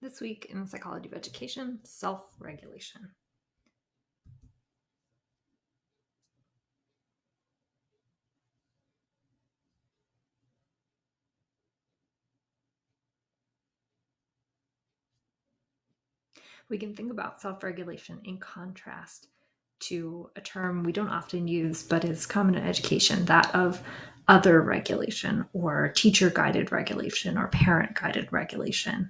This week in Psychology of Education, self-regulation. We can think about self-regulation in contrast to a term we don't often use, but is common in education, that of other regulation or teacher-guided regulation or parent-guided regulation.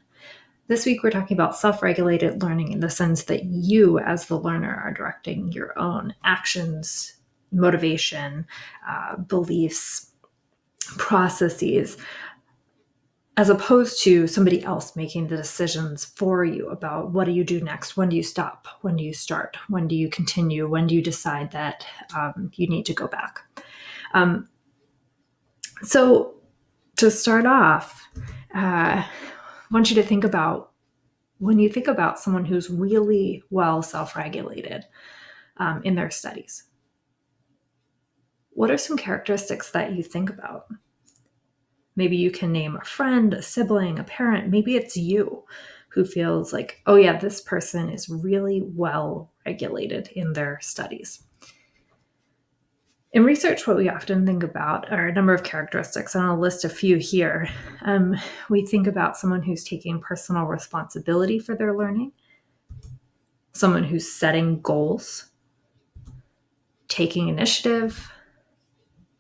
This week, we're talking about self-regulated learning in the sense that you, as the learner, are directing your own actions, motivation, beliefs, processes, as opposed to somebody else making the decisions for you about what do you do next, when do you stop, when do you start, when do you continue, when do you decide that you need to go back. So to start off, I want you to think about when you think about someone who's really well self-regulated in their studies, what are some characteristics that you think about? Maybe you can name a friend, a sibling, a parent. Maybe it's you who feels like, oh yeah, this person is really well regulated in their studies. In research, what we often think about are a number of characteristics, and I'll list a few here. We think about someone who's taking personal responsibility for their learning, someone who's setting goals, taking initiative,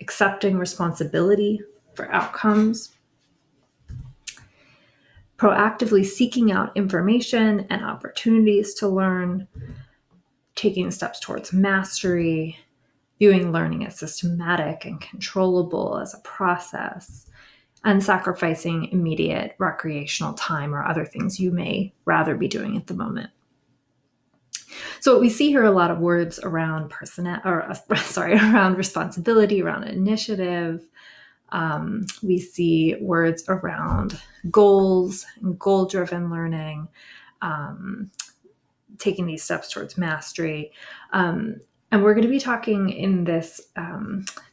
accepting responsibility for outcomes, proactively seeking out information and opportunities to learn, taking steps towards mastery, viewing learning as systematic and controllable as a process, and sacrificing immediate recreational time or other things you may rather be doing at the moment. So what we see here are a lot of words around around responsibility, around initiative. We see words around goals and goal-driven learning, taking these steps towards mastery. And we're going to be talking in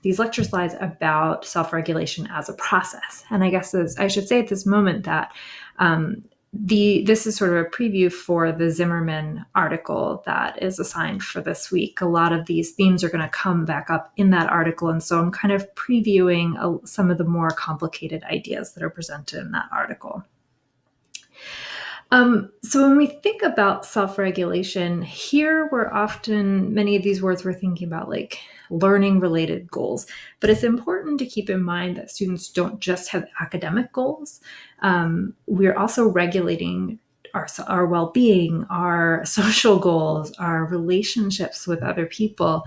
these lecture slides about self-regulation as a process. And I guess I should say at this moment that this is sort of a preview for the Zimmerman article that is assigned for this week. A lot of these themes are going to come back up in that article. And so I'm kind of previewing some of the more complicated ideas that are presented in that article. So when we think about self-regulation, here many of these words we're thinking about like learning related goals, but it's important to keep in mind that students don't just have academic goals. We're also regulating our well-being, our social goals, our relationships with other people.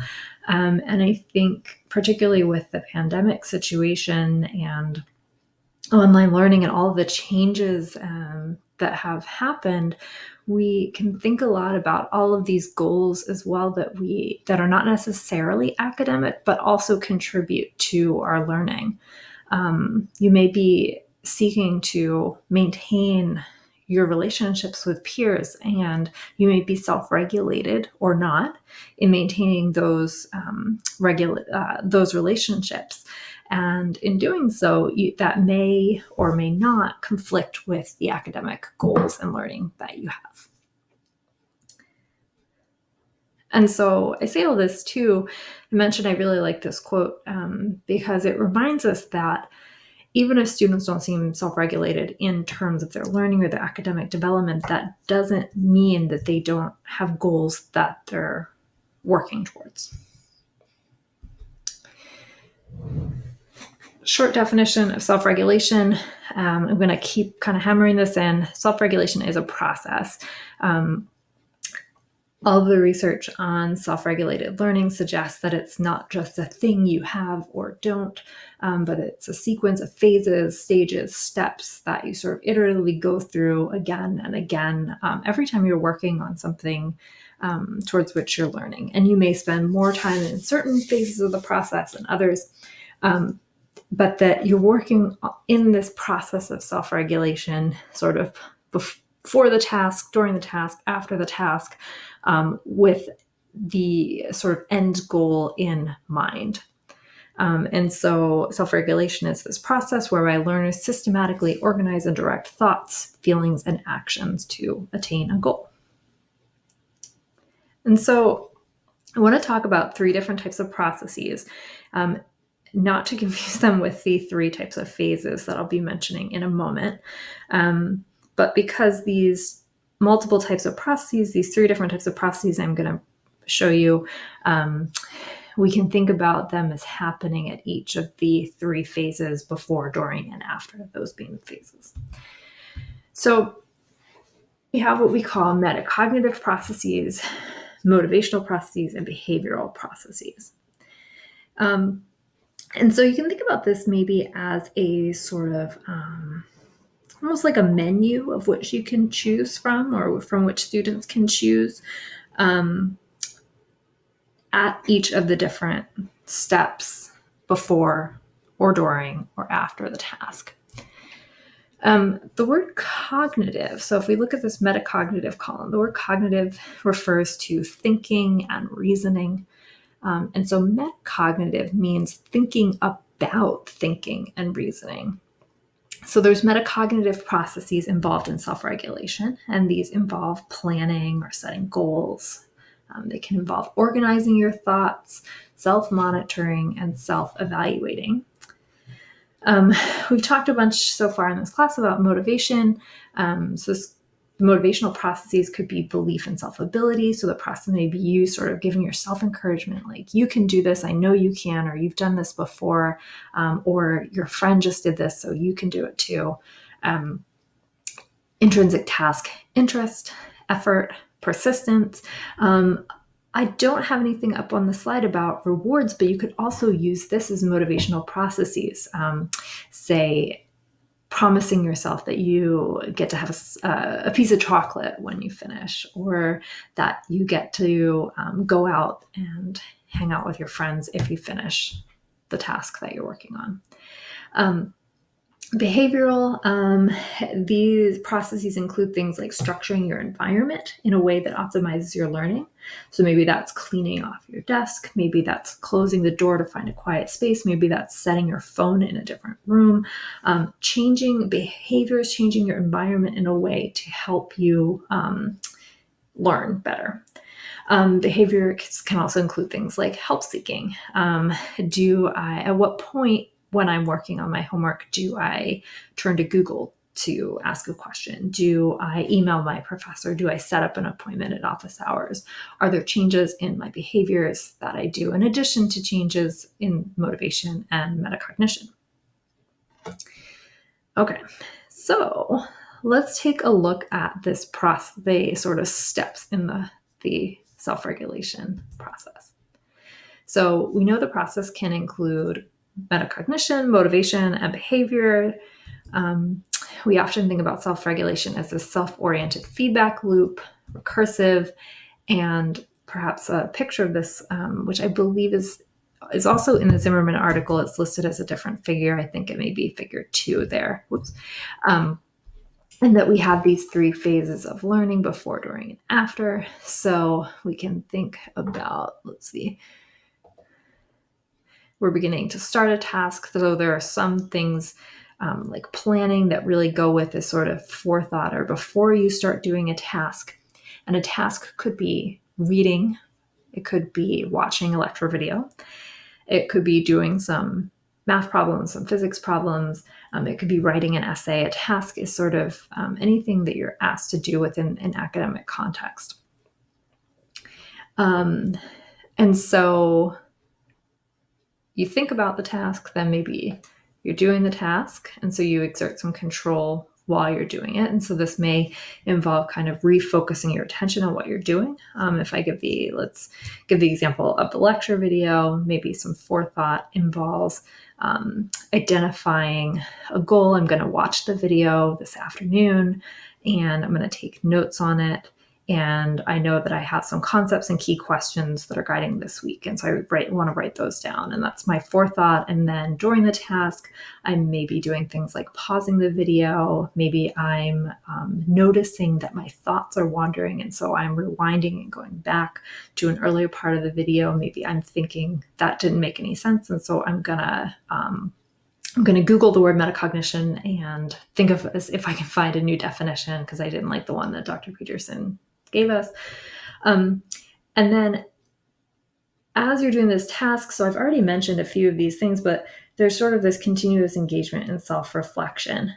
And I think particularly with the pandemic situation and online learning and all of the changes that have happened, we can think a lot about all of these goals as well that are not necessarily academic, but also contribute to our learning. You may be seeking to maintain your relationships with peers, and you may be self-regulated or not in maintaining those relationships. And in doing so, that may or may not conflict with the academic goals and learning that you have. And so I say all this too, I mentioned I really like this quote because it reminds us that even if students don't seem self-regulated in terms of their learning or their academic development, that doesn't mean that they don't have goals that they're working towards. Short definition of self-regulation. I'm going to keep kind of hammering this in. Self-regulation is a process. All of the research on self-regulated learning suggests that it's not just a thing you have or don't, but it's a sequence of phases, stages, steps that you sort of iteratively go through again and again every time you're working on something towards which you're learning. And you may spend more time in certain phases of the process than others, but that you're working in this process of self-regulation sort of before the task, during the task, after the task, with the sort of end goal in mind. And so self-regulation is this process whereby learners systematically organize and direct thoughts, feelings, and actions to attain a goal. And so I want to talk about 3 different types of processes, not to confuse them with the 3 types of phases that I'll be mentioning in a moment. But because these multiple types of processes, these 3 different types of processes I'm going to show you, we can think about them as happening at each of the 3 phases before, during, and after, those being the phases. So we have what we call metacognitive processes, motivational processes, and behavioral processes. And so you can think about this maybe as a sort of almost like a menu of which you can choose from, or from which students can choose at each of the different steps before or during or after the task. The word cognitive, so if we look at this metacognitive column, the word cognitive refers to thinking and reasoning. And so metacognitive means thinking about thinking and reasoning. So there's metacognitive processes involved in self-regulation, and these involve planning or setting goals. They can involve organizing your thoughts, self-monitoring, and self-evaluating. We've talked a bunch so far in this class about motivation. So motivational processes could be belief in self-ability. So the process may be you sort of giving yourself encouragement, like, you can do this, I know you can, or you've done this before, or your friend just did this, so you can do it too. Intrinsic task interest, effort, persistence. I don't have anything up on the slide about rewards, but you could also use this as motivational processes. Say, promising yourself that you get to have a piece of chocolate when you finish, or that you get to go out and hang out with your friends if you finish the task that you're working on. Behavioral, these processes include things like structuring your environment in a way that optimizes your learning. So maybe that's cleaning off your desk, maybe that's closing the door to find a quiet space, maybe that's setting your phone in a different room, changing behaviors, changing your environment in a way to help you learn better. Behavior can also include things like help seeking. At what point when I'm working on my homework, do I turn to Google to ask a question? Do I email my professor? Do I set up an appointment at office hours? Are there changes in my behaviors that I do in addition to changes in motivation and metacognition? Okay, so let's take a look at this process, the sort of steps in the self-regulation process. So we know the process can include metacognition, motivation, and behavior. We often think about self-regulation as a self-oriented feedback loop, recursive, and perhaps a picture of this, which I believe is also in the Zimmerman article. It's listed as a different figure. I think it may be figure 2 there. Whoops. And that we have these 3 phases of learning: before, during, and after. So we can think about, let's see, we're beginning to start a task. So there are some things like planning that really go with this sort of forethought, or before you start doing a task. And a task could be reading, it could be watching a lecture video, it could be doing some math problems, some physics problems, it could be writing an essay. A task is sort of anything that you're asked to do within an academic context. And so you think about the task, then maybe you're doing the task, and so you exert some control while you're doing it. And so this may involve kind of refocusing your attention on what you're doing. If I let's give the example of the lecture video, maybe some forethought involves identifying a goal. I'm going to watch the video this afternoon, and I'm going to take notes on it. and I know that I have some concepts and key questions that are guiding this week. And so I want to write those down. And that's my forethought. And then during the task, I may be doing things like pausing the video. Maybe I'm noticing that my thoughts are wandering. And so I'm rewinding and going back to an earlier part of the video. Maybe I'm thinking that didn't make any sense. And so I'm going to Google the word metacognition and think of if I can find a new definition, because I didn't like the one that Dr. Peterson gave us. And then as you're doing this task, so I've already mentioned a few of these things, but there's sort of this continuous engagement and self-reflection.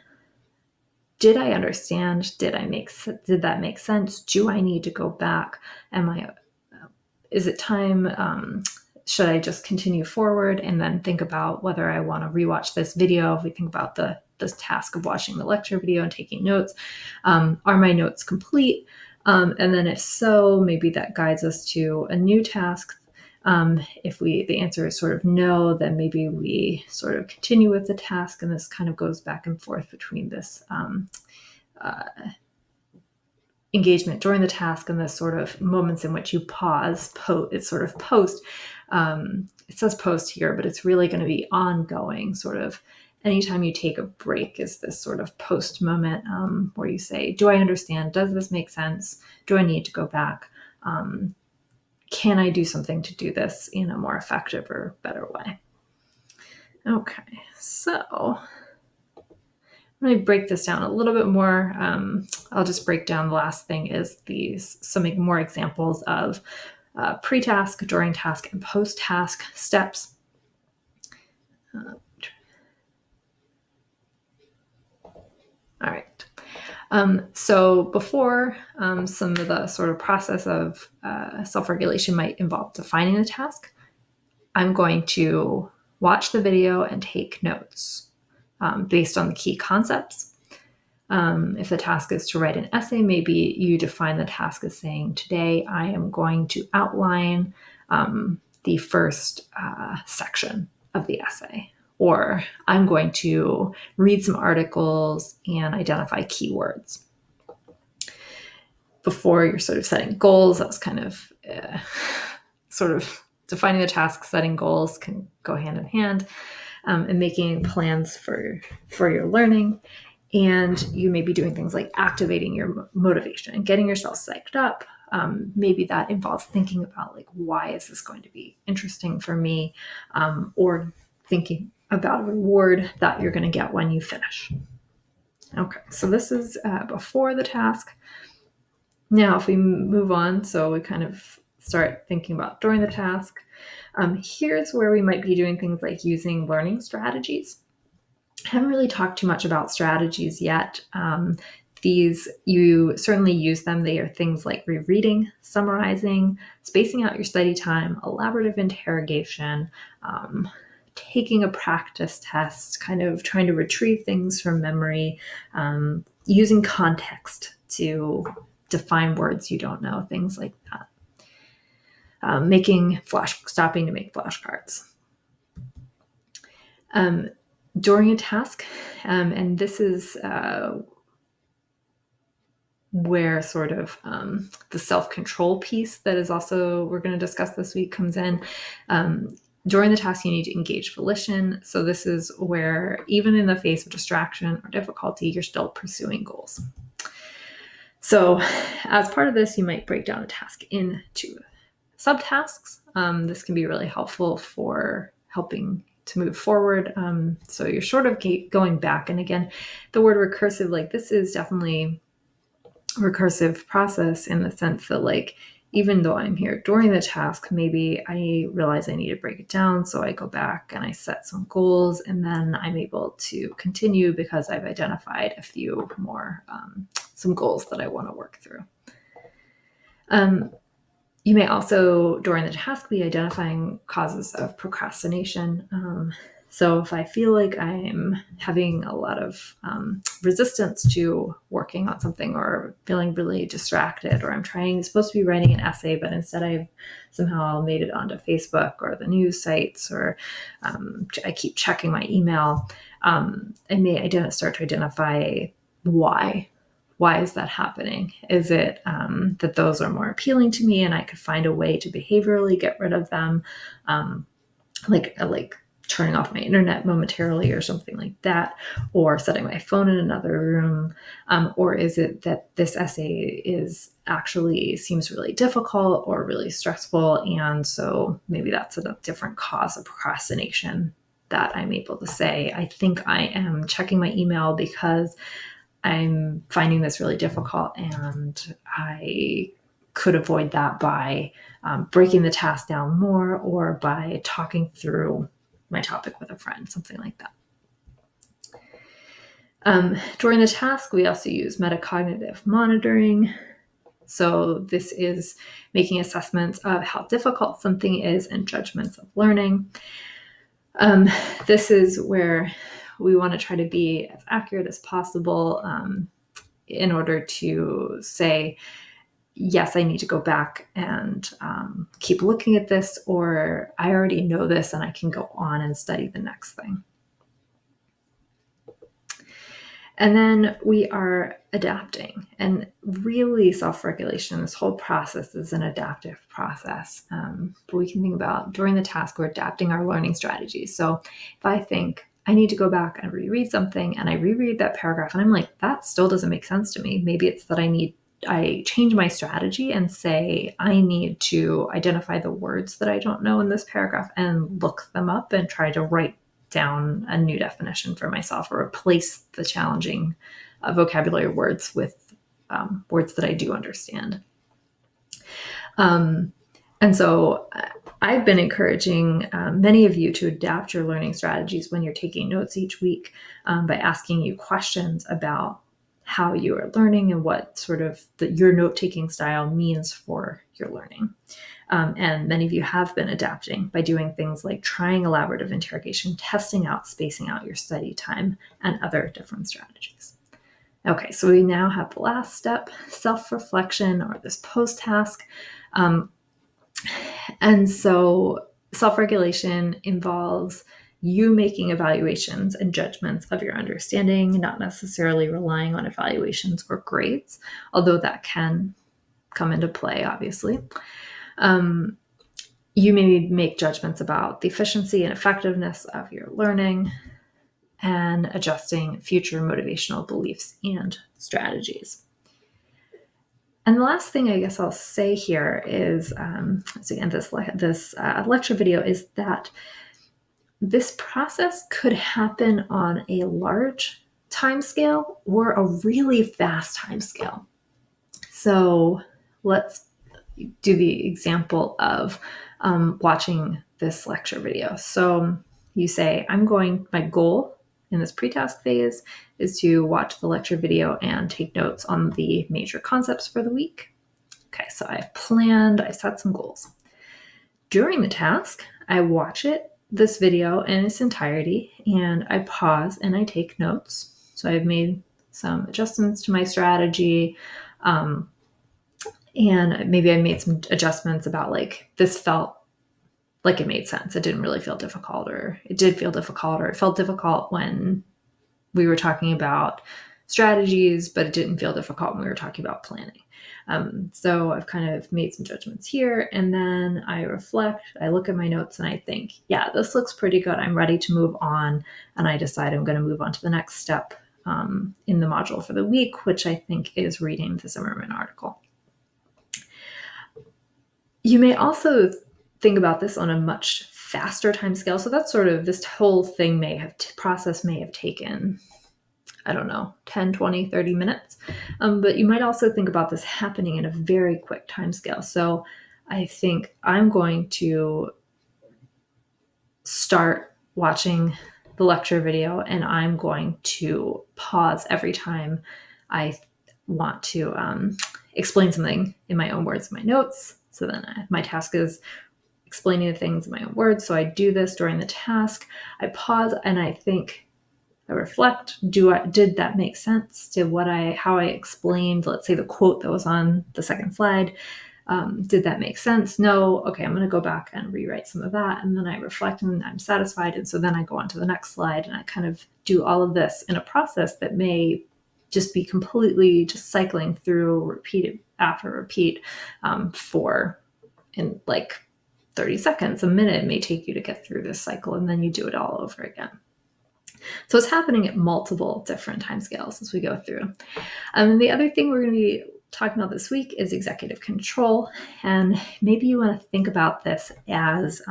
Did I understand? Did that make sense? Do I need to go back? Is it time? Should I just continue forward and then think about whether I want to rewatch this video? If we think about this task of watching the lecture video and taking notes, are my notes complete? And then if so, maybe that guides us to a new task. If the answer is sort of no, then maybe we sort of continue with the task, and this kind of goes back and forth between this engagement during the task and the sort of moments in which you pause. It's sort of post. It says post here, but it's really going to be ongoing. Sort of anytime you take a break is this sort of post moment where you say, do I understand? Does this make sense? Do I need to go back? Can I do something to do this in a more effective or better way? Okay, so let me break this down a little bit more. I'll just break down the last thing is some more examples of pre-task, during task, and post-task steps. All right. So before, some of the sort of process of self-regulation might involve defining the task. I'm going to watch the video and take notes based on the key concepts. If the task is to write an essay, maybe you define the task as saying, today I am going to outline the first section of the essay, or I'm going to read some articles and identify keywords. Before you're sort of setting goals, that was kind of sort of defining the task, setting goals can go hand in hand, and making plans for your learning. And you may be doing things like activating your motivation and getting yourself psyched up. Maybe that involves thinking about like, why is this going to be interesting for me? Or thinking about a reward that you're going to get when you finish. Okay, so this is before the task. Now, if we move on, so we kind of start thinking about during the task. Here's where we might be doing things like using learning strategies. I haven't really talked too much about strategies yet. These, you certainly use them. They are things like rereading, summarizing, spacing out your study time, elaborative interrogation, taking a practice test, kind of trying to retrieve things from memory, using context to define words you don't know, things like that. Stopping to make flashcards. During a task, and this is where sort of the self-control piece that is also we're going to discuss this week comes in. During the task, you need to engage volition. So this is where even in the face of distraction or difficulty, you're still pursuing goals. So as part of this, you might break down a task into subtasks. This can be really helpful for helping to move forward. So you're sort of going back. And again, the word recursive, like this is definitely a recursive process in the sense that like, even though I'm here during the task, maybe I realize I need to break it down. So I go back and I set some goals, and then I'm able to continue because I've identified a few more, some goals that I want to work through. You may also, during the task, be identifying causes of procrastination. So if I feel like I'm having a lot of resistance to working on something, or feeling really distracted, or I'm supposed to be writing an essay, but instead I've somehow made it onto Facebook or the news sites, or I keep checking my email, I may start to identify why why is that happening? Is it that those are more appealing to me and I could find a way to behaviorally get rid of them? Like turning off my internet momentarily or something like that, or setting my phone in another room? Or is it that this essay seems really difficult or really stressful, and so maybe that's a different cause of procrastination that I'm able to say, I think I am checking my email because I'm finding this really difficult and I could avoid that by breaking the task down more or by talking through my topic with a friend, something like that. During the task, we also use metacognitive monitoring. So this is making assessments of how difficult something is and judgments of learning. This is where we want to try to be as accurate as possible in order to say, yes, I need to go back and keep looking at this, or I already know this and I can go on and study the next thing. And then we are adapting, and really self-regulation, this whole process is an adaptive process. But we can think about during the task, we're adapting our learning strategies. So if I think I need to go back and reread something and I reread that paragraph and I'm like, that still doesn't make sense to me. Maybe it's that I change my strategy and say, I need to identify the words that I don't know in this paragraph and look them up and try to write down a new definition for myself, or replace the challenging vocabulary words with words that I do understand. And so I've been encouraging many of you to adapt your learning strategies when you're taking notes each week by asking you questions about how you are learning and what sort of your note-taking style means for your learning. And many of you have been adapting by doing things like trying elaborative interrogation, testing out, spacing out your study time, and other different strategies. Okay, so we now have the last step, self-reflection, or this post-task. And so self-regulation involves you making evaluations and judgments of your understanding, not necessarily relying on evaluations or grades, although that can come into play, obviously. You may make judgments about the efficiency and effectiveness of your learning and adjusting future motivational beliefs and strategies. And the last thing I guess I'll say here is, so again, this lecture video is that this process could happen on a large timescale or a really fast timescale. So let's do the example of watching this lecture video. So you say, my goal in this pre-task phase is to watch the lecture video and take notes on the major concepts for the week. Okay, so I've set some goals. During the task, I watch this video in its entirety, and I pause and I take notes. So I've made some adjustments to my strategy, and maybe I made some adjustments about this felt like it made sense. It didn't really feel difficult, or it did feel difficult, or it felt difficult when we were talking about strategies, but it didn't feel difficult when we were talking about planning. So I've kind of made some judgments here, and then I reflect, I look at my notes and I think, yeah, this looks pretty good. I'm ready to move on. And I decide I'm going to move on to the next step in the module for the week, which I think is reading the Zimmerman article. You may also think about this on a much faster time scale. So that's sort of, this whole thing process may have taken, 10, 20, 30 minutes. But you might also think about this happening in a very quick time scale. So I think I'm going to start watching the lecture video, and I'm going to pause every time I want to explain something in my own words in my notes. So then my task is explaining the things in my own words. So I do this during the task. I pause and I think, I reflect, did that make sense to how I explained, let's say, the quote that was on the second slide? Did that make sense? No. Okay, I'm going to go back and rewrite some of that. And then I reflect and I'm satisfied. And so then I go on to the next slide, and I kind of do all of this in a process that may just be completely just cycling through repeat after repeat for in like 30 seconds, a minute may take you to get through this cycle, and then you do it all over again. So it's happening at multiple different timescales as we go through. The other thing we're going to be talking about this week is executive control. And maybe you want to think about this as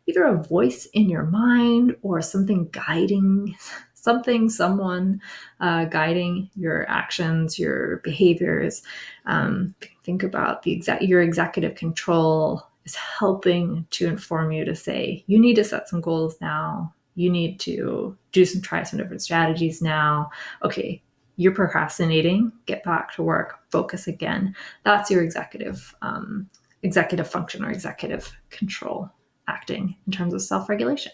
either a voice in your mind or something guiding someone guiding your actions, your behaviors. Think about your executive control is helping to inform you to say, you need to set some goals now. You need to try some different strategies now. Okay, you're procrastinating. Get back to work. Focus again. That's your executive function or executive control acting in terms of self-regulation.